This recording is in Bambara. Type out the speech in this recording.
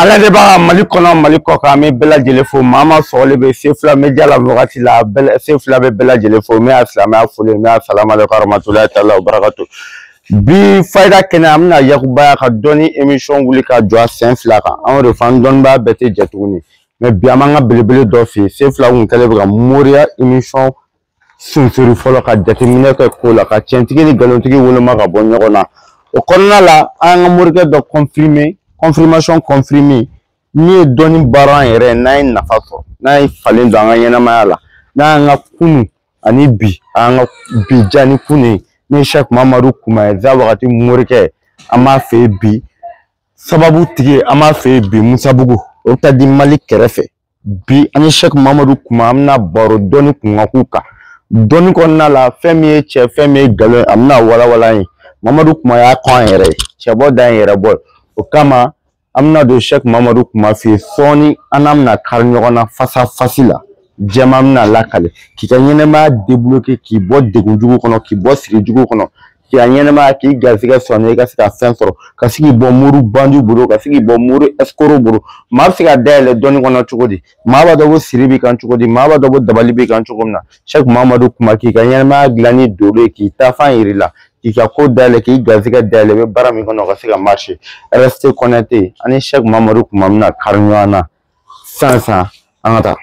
ala de b'a Mali kɔnɔ Mali kɔ kan an bɛ bɛɛ lajɛlen fo maa ma sɔgɔlen bɛ Sefula Media la wagati la Sefula bɛ bɛɛ lajɛlen fo n bɛ silamɛya foli n bɛ salamu aleykum warahmatulahi taala wa barakatu. Bi fayida kɛnɛ an bɛna yakubaya ka dɔnni émission wuli ka jɔ a sen fila kan anw de fɔ an dɔnnibaa bɛɛ tɛ jɛ tuguni mais bi an b'an ka belebele dɔ fɛ yen Sefula kun kɛlen bɛ ka moriya émission sunsori fɔlɔ ka jateminɛ kɛ ko la ka tiɲɛtigi ni nkalonitigi woloma ka bɔ ɲɔgɔn na o kɔnɔna la an ka morikɛ dɔ confirmation confirmé min ye dɔnni baara an yɛrɛ n'a ye nafa sɔrɔ n'a ye falen don an ka ɲɛnamaya la n'an ka kunu ani bi an ka bi ja ni kunu ni Sheikh Mamadu Kuma za wagati morikɛ an b'a fɛ bi sababu tigi an b'a fɛ bi Musa Bugu o bɛ taa di Mali kɛrɛfɛ bi ani Sheikh Mamadu Kuma an bɛna baro dɔnni kunkanko kan dɔnni kɔnɔna la fɛn min ye cɛ fɛn min ye nkalon an bɛna walawala ye Mamadu Kuma y'a kɔ an yɛrɛ ye cɛbɔ da an yɛrɛ bɔ o kama an bɛna don Sheikh Mamadu Kuma fɛ sɔɔni an n'an bɛna kari ɲɔgɔn na fasa fasi la jɛman bɛna lakale k'i ka ɲɛnɛmaya débloquer k'i bɔ degun jugu kɔnɔ k'i bɔ sigi jugu kɔnɔ k'i ka ɲɛnɛmaya k'i garisɛgɛ sɔrɔ i ka se ka fɛn sɔrɔ ka se k'i bɔ muru bandiw bolo ka se k'i bɔ muru escroc bolo maa bɛ se ka dayɛlɛ dɔnni kɔnɔ cogo di maa b'a dɔn ko siri b'i kan cogo di maa b'a dɔn ko dabali b'i kan cogo min na Sheikh Mamadu Kuma k'i ka ɲɛnɛmaya dilan ni dolo ye k'i taafan yir'i la k'i ka ko dayɛlɛ k'i garisɛgɛ dayɛlɛ i bɛ baara min kɔnɔ ka se ka marcher rester connecté ani Sheikh Mamadu Kuma bɛna kari ɲɔgɔn na sisan an ka taa